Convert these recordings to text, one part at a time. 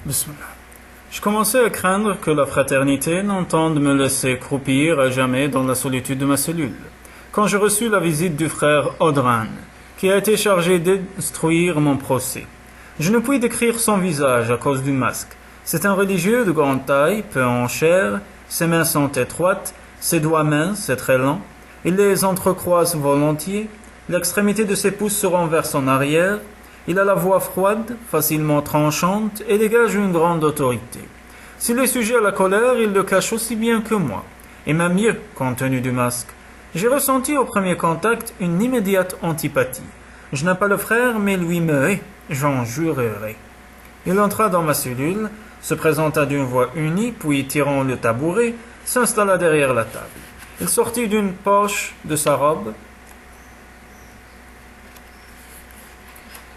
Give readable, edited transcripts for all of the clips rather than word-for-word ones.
Bismillah. Je commençais à craindre que la fraternité n'entende me laisser croupir à jamais dans la solitude de ma cellule, quand je reçus la visite du frère Audran, qui a été chargé d'instruire mon procès. Je ne puis décrire son visage à cause du masque. C'est un religieux de grande taille, peu en chair, ses mains sont étroites, ses doigts minces et très lents. Il les entrecroise volontiers, l'extrémité de ses pouces se renverse en arrière. Il a la voix froide, facilement tranchante, et dégage une grande autorité. S'il est sujet à la colère, il le cache aussi bien que moi, et même mieux, compte tenu du masque. J'ai ressenti au premier contact une immédiate antipathie. Je n'aime pas le frère, mais lui me hait, j'en jurerai. Il entra dans ma cellule, se présenta d'une voix unie, puis tirant le tabouret, s'installa derrière la table. Il sortit d'une poche de sa robe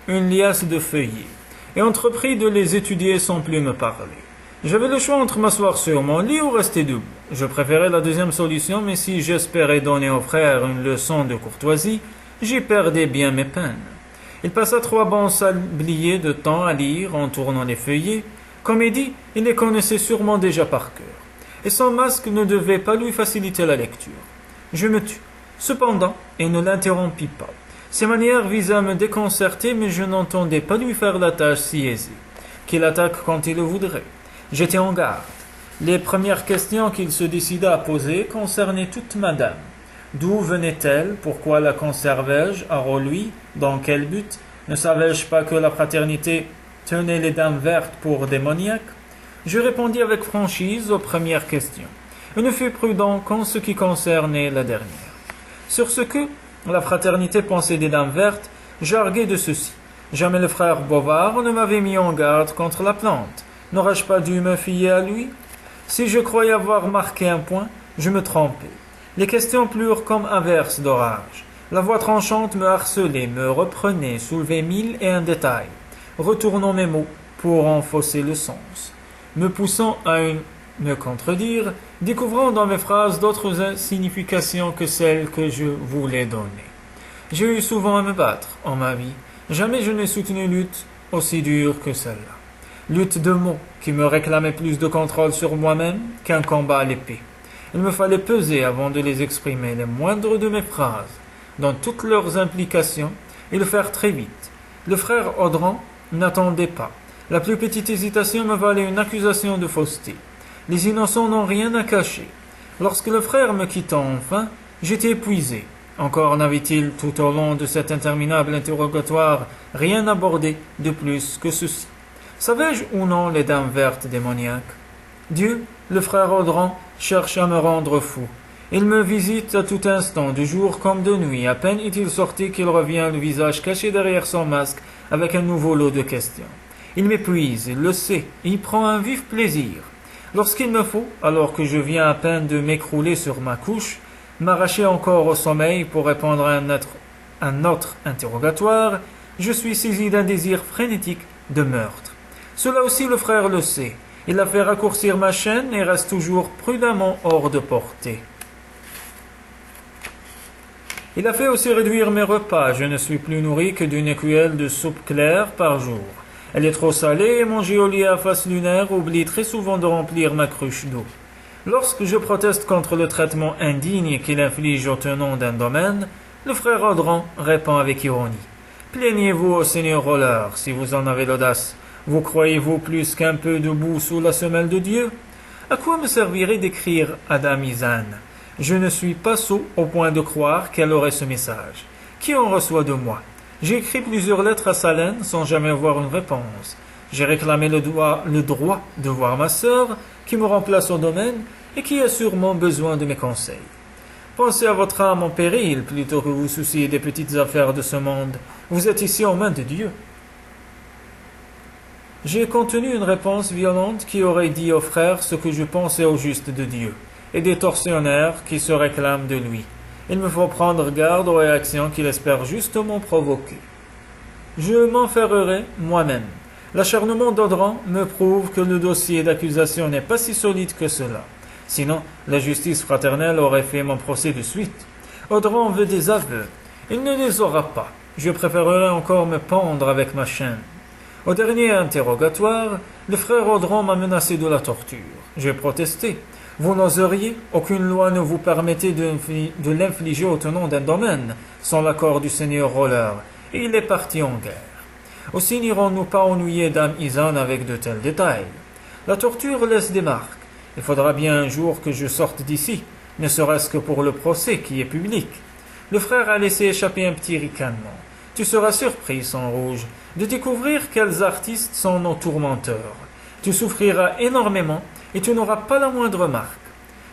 une liasse de feuillets, et entreprit de les étudier sans plus me parler. J'avais le choix entre m'asseoir sur mon lit ou rester debout. Je préférais la deuxième solution, mais si j'espérais donner au frère une leçon de courtoisie, j'y perdais bien mes peines. Il passa 3 bons sabliers de temps à lire en tournant les feuillets. Comme il dit, il les connaissait sûrement déjà par cœur, et son masque ne devait pas lui faciliter la lecture. Je me tus, cependant, et ne l'interrompis pas. Ses manières visaient à me déconcerter, mais je n'entendais pas lui faire la tâche si aisée. Qu'il attaque quand il le voudrait. J'étais en garde. Les premières questions qu'il se décida à poser concernaient toute madame. D'où venait-elle? Pourquoi la conservais-je à Rolui? Dans quel but? Ne savais-je pas que la fraternité tenait les dames vertes pour démoniaques? Je répondis avec franchise aux premières questions, et ne fus prudent qu'en ce qui concernait la dernière. Sur ce que la fraternité pensait des dames vertes, j'arguai de ceci. Jamais le frère Bovard ne m'avait mis en garde contre la plante. N'aurais-je pas dû me fier à lui? Si je croyais avoir marqué un point, je me trompais. Les questions plurent comme averses d'orage. La voix tranchante me harcelait, me reprenait, soulevait 1001 détails, retournant mes mots pour en fausser le sens, me poussant à me contredire, découvrant dans mes phrases d'autres significations que celles que je voulais donner. J'ai eu souvent à me battre en ma vie. Jamais je n'ai soutenu une lutte aussi dure que celle-là. Lutte de mots qui me réclamait plus de contrôle sur moi-même qu'un combat à l'épée. Il me fallait peser avant de les exprimer, les moindres de mes phrases, dans toutes leurs implications, et le faire très vite. Le frère Audran n'attendait pas. La plus petite hésitation me valait une accusation de fausseté. Les innocents n'ont rien à cacher. Lorsque le frère me quitta enfin, j'étais épuisé. Encore n'avait-il, tout au long de cet interminable interrogatoire, rien abordé de plus que ceci. Savais-je ou non les dames vertes démoniaques? Dieu, le frère Audran, cherche à me rendre fou. Il me visite à tout instant, de jour comme de nuit. À peine est-il sorti qu'il revient le visage caché derrière son masque, avec un nouveau lot de questions. Il m'épuise, il le sait, il prend un vif plaisir. Lorsqu'il me faut, alors que je viens à peine de m'écrouler sur ma couche, m'arracher encore au sommeil pour répondre à un autre interrogatoire, je suis saisi d'un désir frénétique de meurtre. Cela aussi le frère le sait. Il a fait raccourcir ma chaîne et reste toujours prudemment hors de portée. Il a fait aussi réduire mes repas. Je ne suis plus nourri que d'une écuelle de soupe claire par jour. Elle est trop salée et mon geôlier à face lunaire oublie très souvent de remplir ma cruche d'eau. Lorsque je proteste contre le traitement indigne qu'il inflige au tenant d'un domaine, le frère Audran répond avec ironie. Plaignez-vous au seigneur Roller, si vous en avez l'audace. Vous croyez-vous plus qu'un peu de boue sous la semelle de Dieu? À quoi me servirait d'écrire à Dame Izanne? Je ne suis pas sot au point de croire qu'elle aurait ce message. Qui en reçoit de moi? J'ai écrit plusieurs lettres à Salène sans jamais avoir une réponse. J'ai réclamé le droit de voir ma sœur, qui me remplace au domaine et qui a sûrement besoin de mes conseils. Pensez à votre âme en péril plutôt que vous soucier des petites affaires de ce monde. Vous êtes ici aux mains de Dieu. J'ai contenu une réponse violente qui aurait dit au frère ce que je pensais au juste de Dieu, et des tortionnaires qui se réclament de lui. Il me faut prendre garde aux réactions qu'il espère justement provoquer. Je m'enferrerai moi-même. L'acharnement d'Audran me prouve que le dossier d'accusation n'est pas si solide que cela. Sinon, la justice fraternelle aurait fait mon procès de suite. Audran veut des aveux. Il ne les aura pas. Je préférerais encore me pendre avec ma chaîne. Au dernier interrogatoire, le frère Audran m'a menacé de la torture. J'ai protesté. Vous n'oseriez, aucune loi ne vous permettait de l'infliger au tenant d'un domaine, sans l'accord du seigneur Roller, et il est parti en guerre. Aussi n'irons-nous pas ennuyer Dame Isan avec de tels détails. La torture laisse des marques. Il faudra bien un jour que je sorte d'ici, ne serait-ce que pour le procès qui est public. Le frère a laissé échapper un petit ricanement. Tu seras surpris, Sang Rouge, de découvrir quels artistes sont nos tourmenteurs. Tu souffriras énormément et tu n'auras pas la moindre marque.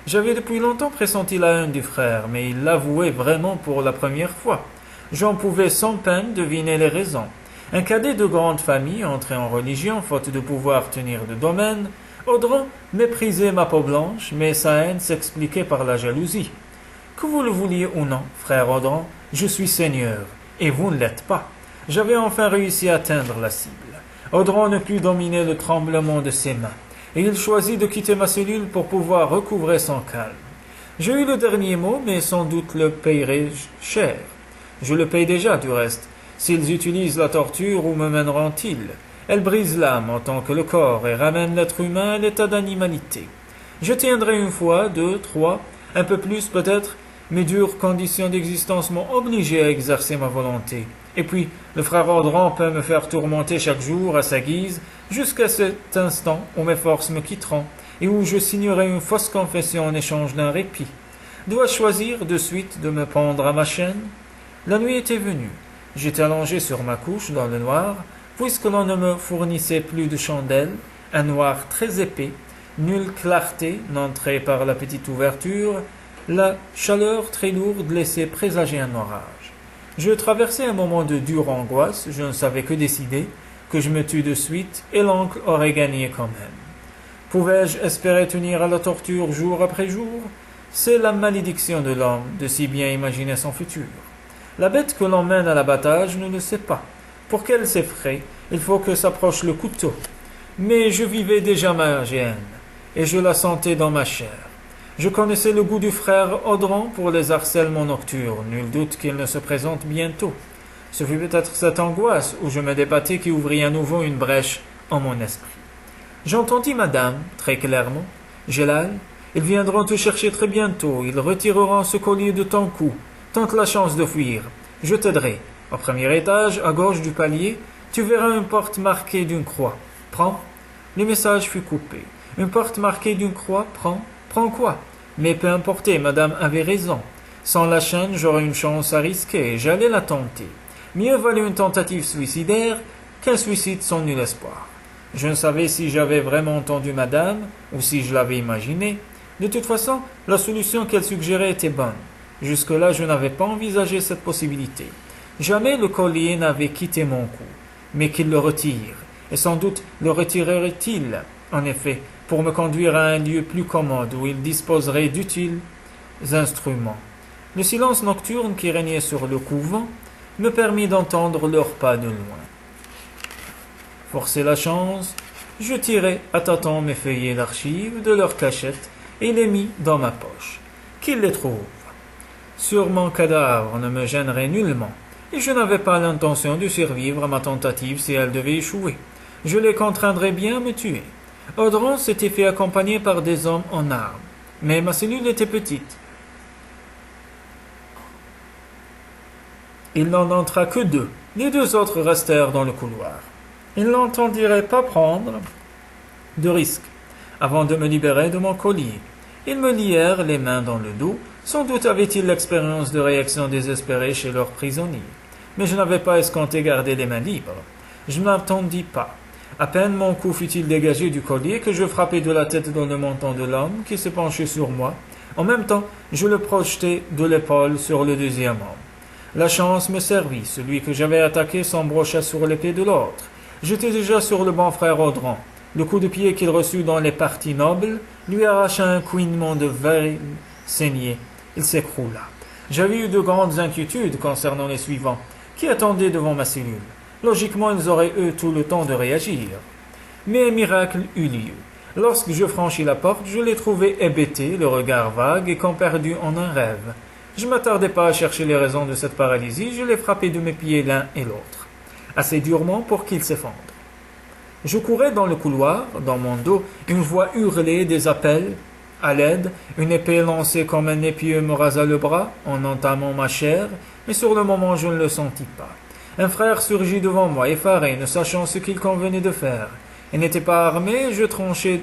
J'avais depuis longtemps pressenti la haine du frère, mais il l'avouait vraiment pour la première fois. J'en pouvais sans peine deviner les raisons. Un cadet de grande famille, entré en religion, faute de pouvoir tenir de domaine, Audran méprisait ma peau blanche, mais sa haine s'expliquait par la jalousie. Que vous le vouliez ou non, frère Audran, je suis seigneur, et vous ne l'êtes pas. J'avais enfin réussi à atteindre la cible. Audran ne put dominer le tremblement de ses mains, et il choisit de quitter ma cellule pour pouvoir recouvrer son calme. J'ai eu le dernier mot, mais sans doute le payerai cher. Je le paye déjà, du reste. S'ils utilisent la torture, où me mèneront-ils? Elle brise l'âme en tant que le corps et ramène l'être humain à l'état d'animalité. Je tiendrai une fois, 2, 3, un peu plus peut-être. Mes dures conditions d'existence m'ont obligé à exercer ma volonté. Et puis, le frère Audran peut me faire tourmenter chaque jour à sa guise, jusqu'à cet instant où mes forces me quitteront, et où je signerai une fausse confession en échange d'un répit. Dois-je choisir de suite de me pendre à ma chaîne? La nuit était venue. J'étais allongé sur ma couche dans le noir, puisque l'on ne me fournissait plus de chandelle, un noir très épais, nulle clarté n'entrait par la petite ouverture, la chaleur très lourde laissait présager un orage. Je traversais un moment de dure angoisse, je ne savais que décider, que je me tue de suite, et l'oncle aurait gagné quand même. Pouvais-je espérer tenir à la torture jour après jour? C'est la malédiction de l'homme de si bien imaginer son futur. La bête que l'on mène à l'abattage ne le sait pas. Pour qu'elle s'effraie, il faut que s'approche le couteau. Mais je vivais déjà ma gêne, et je la sentais dans ma chair. Je connaissais le goût du frère Audran pour les harcèlements nocturnes, nul doute qu'il ne se présente bientôt. Ce fut peut-être cette angoisse où je me débattais qui ouvrit à nouveau une brèche en mon esprit. J'entendis madame, très clairement. Gélal, ils viendront te chercher très bientôt, ils retireront ce collier de ton cou. Tente la chance de fuir. Je t'aiderai. Au premier étage, à gauche du palier, tu verras une porte marquée d'une croix. Prends. Le message fut coupé. Une porte marquée d'une croix, prends. Prends quoi? Mais peu importe, madame avait raison. Sans la chaîne, j'aurais une chance à risquer, et j'allais la tenter. Mieux valait une tentative suicidaire qu'un suicide sans nul espoir. Je ne savais si j'avais vraiment entendu madame, ou si je l'avais imaginé. De toute façon, la solution qu'elle suggérait était bonne. Jusque-là, je n'avais pas envisagé cette possibilité. Jamais le collier n'avait quitté mon cou, mais qu'il le retire, et sans doute le retirerait-il, en effet, pour me conduire à un lieu plus commode où il disposerait d'utiles instruments. Le silence nocturne qui régnait sur le couvent me permit d'entendre leurs pas de loin. Forcer la chance, je tirai à tâtons mes feuillets d'archives de leur cachette et les mis dans ma poche. Qu'ils les trouvent. Sur mon cadavre ne me gênerait nullement, et je n'avais pas l'intention de survivre à ma tentative si elle devait échouer. Je les contraindrais bien à me tuer. Audran s'était fait accompagner par des hommes en armes, mais ma cellule était petite. Il n'en entra que 2. Les 2 autres restèrent dans le couloir. Ils n'entendirent pas prendre de risque avant de me libérer de mon collier. Ils me lièrent les mains dans le dos. Sans doute avaient-ils l'expérience de réactions désespérées chez leurs prisonniers. Mais je n'avais pas escompté garder les mains libres. Je ne m'attendis pas. À peine mon cou fut-il dégagé du collier que je frappai de la tête dans le menton de l'homme qui se penchait sur moi. En même temps, je le projetai de l'épaule sur le deuxième homme. La chance me servit. Celui que j'avais attaqué s'embrocha sur l'épée de l'autre. J'étais déjà sur le bon frère Audran. Le coup de pied qu'il reçut dans les parties nobles lui arracha un couinement de veille saignée. Il s'écroula. J'avais eu de grandes inquiétudes concernant les suivants, qui attendaient devant ma cellule. Logiquement, ils auraient eu tout le temps de réagir. Mais un miracle eut lieu. Lorsque je franchis la porte, je les trouvai hébétés, le regard vague et comme perdus en un rêve. Je ne m'attardai pas à chercher les raisons de cette paralysie, je les frappai de mes pieds l'un et l'autre, assez durement pour qu'ils s'effondrent. Je courais dans le couloir, dans mon dos, une voix hurlait des appels à l'aide, une épée lancée comme un épieu me rasa le bras en entamant ma chair, mais sur le moment je ne le sentis pas. Un frère surgit devant moi, effaré, ne sachant ce qu'il convenait de faire. Il n'était pas armé, je tranchai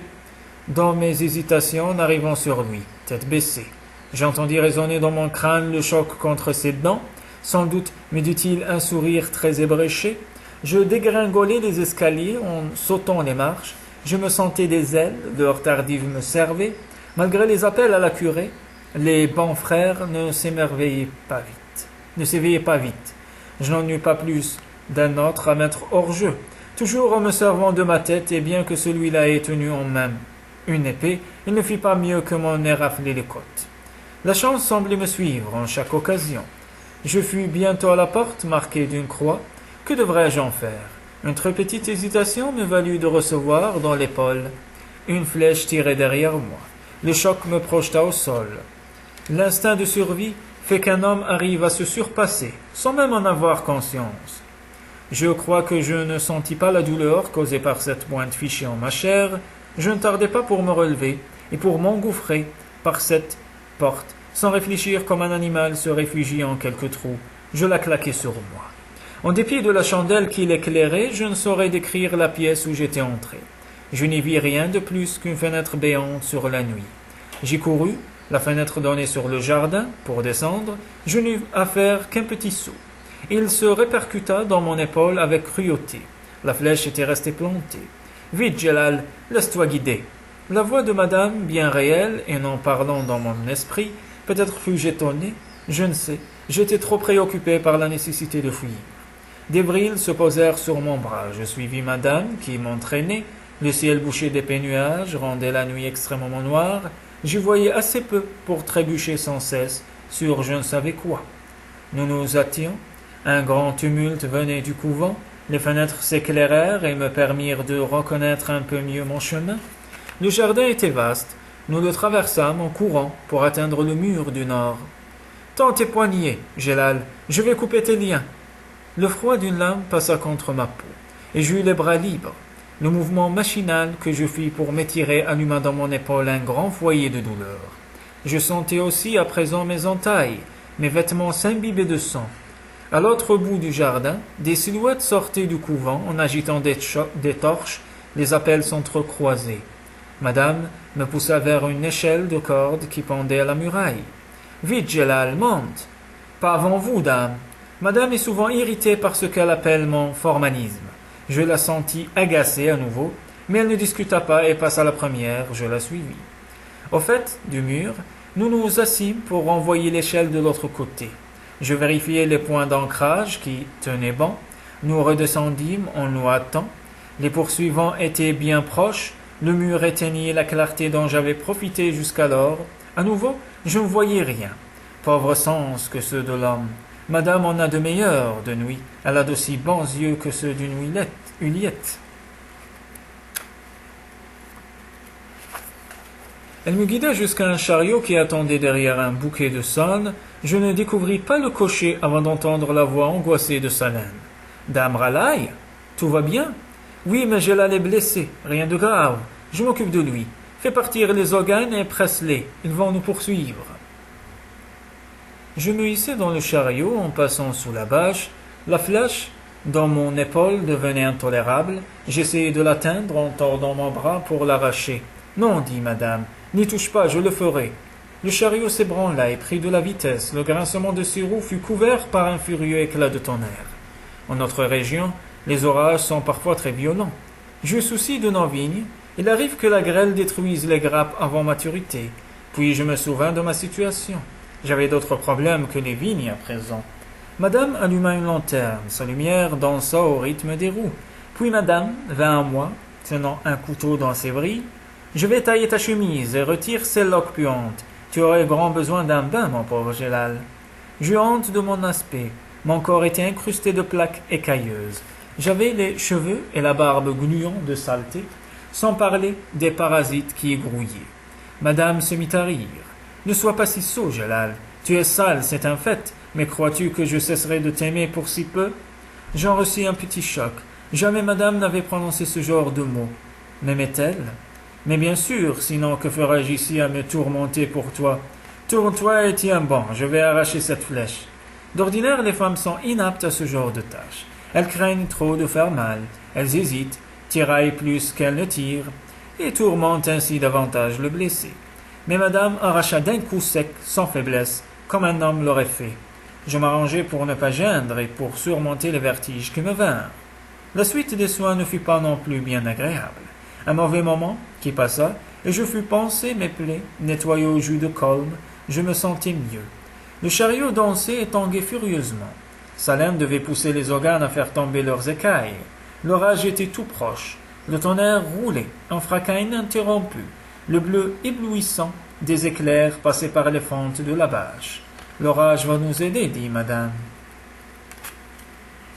dans mes hésitations en arrivant sur lui, tête baissée. J'entendis résonner dans mon crâne le choc contre ses dents. Sans doute me dit-il un sourire très ébréché. Je dégringolai les escaliers en sautant les marches. Je me sentais des ailes, l'heure tardive me servait. Malgré les appels à la curée, les bons frères ne s'éveillaient pas vite. Je n'en eus pas plus d'un autre à mettre hors jeu, toujours en me servant de ma tête, et bien que celui-là ait tenu en main une épée, il ne fit pas mieux que m'en érafler les côtes. La chance semblait me suivre en chaque occasion. Je fus bientôt à la porte, marquée d'une croix. Que devrais-je en faire? Une très petite hésitation me valut de recevoir dans l'épaule une flèche tirée derrière moi. Le choc me projeta au sol. L'instinct de survie fait qu'un homme arrive à se surpasser, sans même en avoir conscience. Je crois que je ne sentis pas la douleur causée par cette pointe fichée en ma chair. Je ne tardai pas pour me relever et pour m'engouffrer par cette porte, sans réfléchir comme un animal se réfugie en quelques trous. Je la claquai sur moi. En dépit de la chandelle qui l'éclairait, je ne saurais décrire la pièce où j'étais entré. Je n'y vis rien de plus qu'une fenêtre béante sur la nuit. J'y courus, la fenêtre donnait sur le jardin. Pour descendre, je n'eus à faire qu'un petit saut. Il se répercuta dans mon épaule avec cruauté. La flèche était restée plantée. « Vite, Djellal, laisse-toi guider. » La voix de madame, bien réelle et non parlant dans mon esprit, peut-être fus-je étonné, je ne sais, j'étais trop préoccupé par la nécessité de fuir. Des brils se posèrent sur mon bras. Je suivis madame qui m'entraînait. Le ciel bouché d'épais nuages rendait la nuit extrêmement noire. J'y voyais assez peu pour trébucher sans cesse sur je ne savais quoi. Nous nous hâtions. Un grand tumulte venait du couvent. Les fenêtres s'éclairèrent et me permirent de reconnaître un peu mieux mon chemin. Le jardin était vaste. Nous le traversâmes en courant pour atteindre le mur du nord. « Tends tes poignets, Djellal, je vais couper tes liens. » Le froid d'une lame passa contre ma peau, et j'eus les bras libres. Le mouvement machinal que je fis pour m'étirer alluma dans mon épaule un grand foyer de douleur. Je sentais aussi à présent mes entailles, mes vêtements s'imbibaient de sang. À l'autre bout du jardin, des silhouettes sortaient du couvent en agitant des torches, les appels s'entrecroisaient. Madame me poussa vers une échelle de corde qui pendait à la muraille. « Vite, Djellal, monte !»« Pas avant vous, dame. » Madame est souvent irritée par ce qu'elle appelle mon formalisme. Je la sentis agacée à nouveau, mais elle ne discuta pas et passa la première, je la suivis. Au fait du mur, nous nous assîmes pour renvoyer l'échelle de l'autre côté. Je vérifiai les points d'ancrage qui tenaient bon. Nous redescendîmes en nous hâtant. Les poursuivants étaient bien proches. Le mur éteignait la clarté dont j'avais profité jusqu'alors. À nouveau, je ne voyais rien. Pauvre sens que ceux de l'homme. Madame en a de meilleurs de nuit. Elle a d'aussi bons yeux que ceux d'une Huliette. Elle me guida jusqu'à un chariot qui attendait derrière un bouquet de saules. Je ne découvris pas le cocher avant d'entendre la voix angoissée de Salem. « Dame Ralaï, tout va bien ?»« Oui, mais Djellal est blessé. Rien de grave. Je m'occupe de lui. Fais partir les Oganes et presse-les. Ils vont nous poursuivre. » Je me hissai dans le chariot en passant sous la bâche. La flèche dans mon épaule devenait intolérable. J'essayai de l'atteindre en tordant mon bras pour l'arracher. « Non, dit madame, n'y touche pas, je le ferai. » Le chariot s'ébranla et prit de la vitesse. Le grincement de ses roues fut couvert par un furieux éclat de tonnerre. En notre région, les orages sont parfois très violents. J'eus souci de nos vignes. Il arrive que la grêle détruise les grappes avant maturité. Puis je me souvins de ma situation. J'avais d'autres problèmes que les vignes à présent. Madame alluma une lanterne. Sa lumière dansa au rythme des roues. Puis madame vint à moi, tenant un couteau dans ses brilles. « Je vais tailler ta chemise et retire ces loques puantes. Tu aurais grand besoin d'un bain, mon pauvre Djellal. » J'eus honte de mon aspect. Mon corps était incrusté de plaques écailleuses. J'avais les cheveux et la barbe gluants de saleté, sans parler des parasites qui y grouillaient. Madame se mit à rire. « Ne sois pas si sot, Djellal. Tu es sale, c'est un fait, mais crois-tu que je cesserai de t'aimer pour si peu ?» J'en reçus un petit choc. Jamais madame n'avait prononcé ce genre de mots. M'aimait-elle? Mais bien sûr, sinon que ferais-je ici à me tourmenter pour toi? Tourne-toi et tiens bon, je vais arracher cette flèche. D'ordinaire, les femmes sont inaptes à ce genre de tâches. Elles craignent trop de faire mal, elles hésitent, tiraillent plus qu'elles ne tirent, et tourmentent ainsi davantage le blessé. Mais madame arracha d'un coup sec, sans faiblesse, comme un homme l'aurait fait. Je m'arrangeai pour ne pas geindre et pour surmonter les vertiges qui me vinrent. La suite des soins ne fut pas non plus bien agréable. Un mauvais moment qui passa, et je fus panser mes plaies, nettoyer au jus de colme, je me sentais mieux. Le chariot dansait et tanguait furieusement. Salem devait pousser les organes à faire tomber leurs écailles. L'orage était tout proche. Le tonnerre roulait, un fracas ininterrompu. Le bleu éblouissant des éclairs passait par les fentes de la bâche. L'orage va nous aider, dit madame.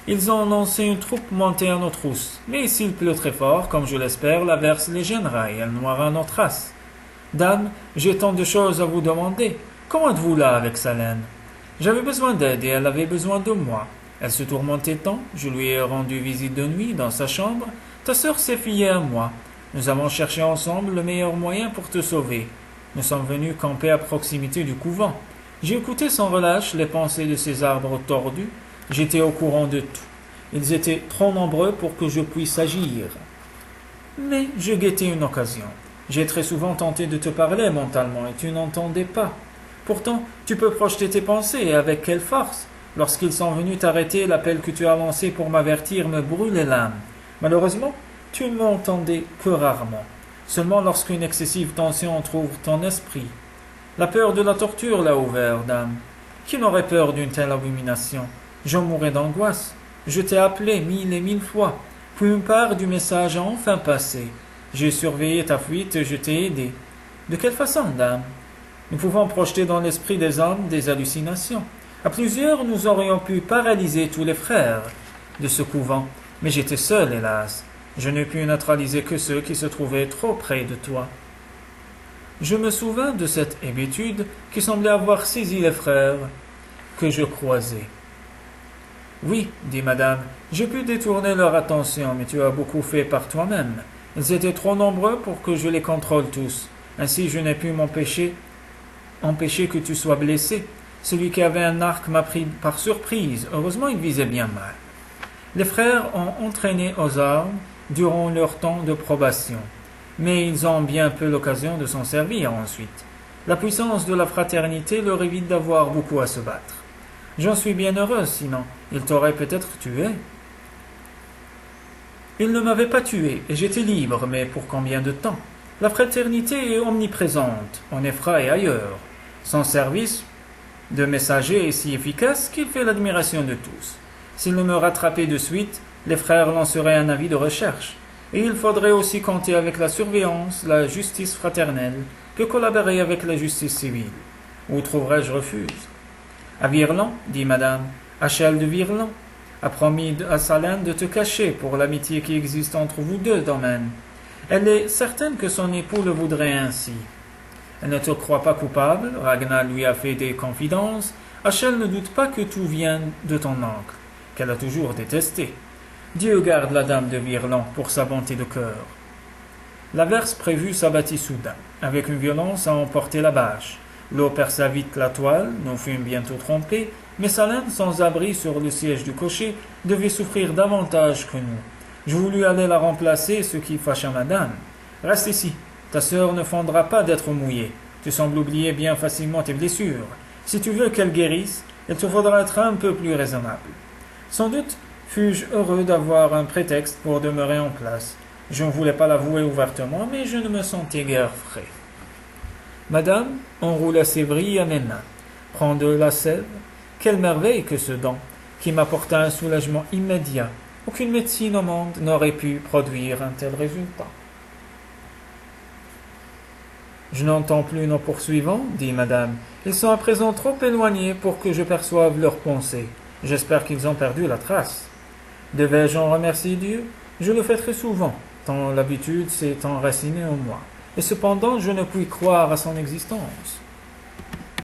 Ils ont lancé une troupe montée à nos trousses, mais s'il pleut très fort, comme je l'espère, l'averse les gênera et elle noiera nos traces. Dame, j'ai tant de choses à vous demander. Comment êtes-vous là avec Salem? J'avais besoin d'aide et elle avait besoin de moi. Elle se tourmentait tant, je lui ai rendu visite de nuit dans sa chambre. Ta sœur s'est fiée à moi. Nous avons cherché ensemble le meilleur moyen pour te sauver. Nous sommes venus camper à proximité du couvent. J'ai écouté sans relâche les pensées de ces arbres tordus. J'étais au courant de tout. Ils étaient trop nombreux pour que je puisse agir. Mais je guettais une occasion. J'ai très souvent tenté de te parler mentalement et tu n'entendais pas. Pourtant, tu peux projeter tes pensées et avec quelle force. Lorsqu'ils sont venus t'arrêter, l'appel que tu as lancé pour m'avertir me brûlait l'âme. Malheureusement, tu ne m'entendais que rarement. Seulement lorsqu'une excessive tension entrouvre ton esprit. La peur de la torture l'a ouvert, dame. Qui n'aurait peur d'une telle abomination? J'en mourrais d'angoisse. Je t'ai appelé 1000 et 1000 fois. Puis une part du message a enfin passé. J'ai surveillé ta fuite et je t'ai aidé. De quelle façon, dame? Nous pouvons projeter dans l'esprit des hommes des hallucinations. À plusieurs, nous aurions pu paralyser tous les frères de ce couvent. Mais j'étais seul, hélas. Je n'ai pu neutraliser que ceux qui se trouvaient trop près de toi. Je me souvins de cette hébétude qui semblait avoir saisi les frères que je croisais. Oui, dit madame, j'ai pu détourner leur attention, mais tu as beaucoup fait par toi-même. Ils étaient trop nombreux pour que je les contrôle tous. Ainsi, je n'ai pu empêcher que tu sois blessé. Celui qui avait un arc m'a pris par surprise. Heureusement, il visait bien mal. Les frères ont entraîné aux armes durant leur temps de probation, mais ils ont bien peu l'occasion de s'en servir ensuite. La puissance de la fraternité leur évite d'avoir beaucoup à se battre. J'en suis bien heureuse, sinon ils t'auraient peut-être tué. Ils ne m'avaient pas tué, et j'étais libre, mais pour combien de temps? La fraternité est omniprésente, en Ephra et ailleurs. Son service de messager est si efficace qu'il fait l'admiration de tous. S'ils me rattrapaient de suite, les frères lanceraient un avis de recherche. Et il faudrait aussi compter avec la surveillance, la justice fraternelle, que collaborer avec la justice civile. Où trouverais-je refuge? À Virlan, dit madame, Achel de Virlan, a promis à Salem de te cacher pour l'amitié qui existe entre vous deux domaines. Elle est certaine que son époux le voudrait ainsi. Elle ne te croit pas coupable, Ragnar lui a fait des confidences. Achel ne doute pas que tout vient de ton oncle, qu'elle a toujours détesté. Dieu garde la dame de Virlan pour sa bonté de cœur. L'averse prévue s'abattit soudain, avec une violence à emporter la bâche. L'eau perça vite la toile, nous fûmes bientôt trompés, mais Salem, sans abri sur le siège du cocher, devait souffrir davantage que nous. Je voulus aller la remplacer, ce qui fâcha madame. Reste ici, ta sœur ne fondra pas d'être mouillée. Tu sembles oublier bien facilement tes blessures. Si tu veux qu'elle guérisse, il te faudra être un peu plus raisonnable. Sans doute fus-je heureux d'avoir un prétexte pour demeurer en place. Je ne voulais pas l'avouer ouvertement, mais je ne me sentais guère frais. Madame enroula ses vrilles à mes mains. Prends de la sève. Quelle merveille que ce don, qui m'apporta un soulagement immédiat. Aucune médecine au monde n'aurait pu produire un tel résultat. Je n'entends plus nos poursuivants, dit madame. Ils sont à présent trop éloignés pour que je perçoive leurs pensées. J'espère qu'ils ont perdu la trace. Devais-je en remercier Dieu? Je le fais très souvent, tant l'habitude s'est enracinée en moi. Et cependant, je ne puis croire à son existence.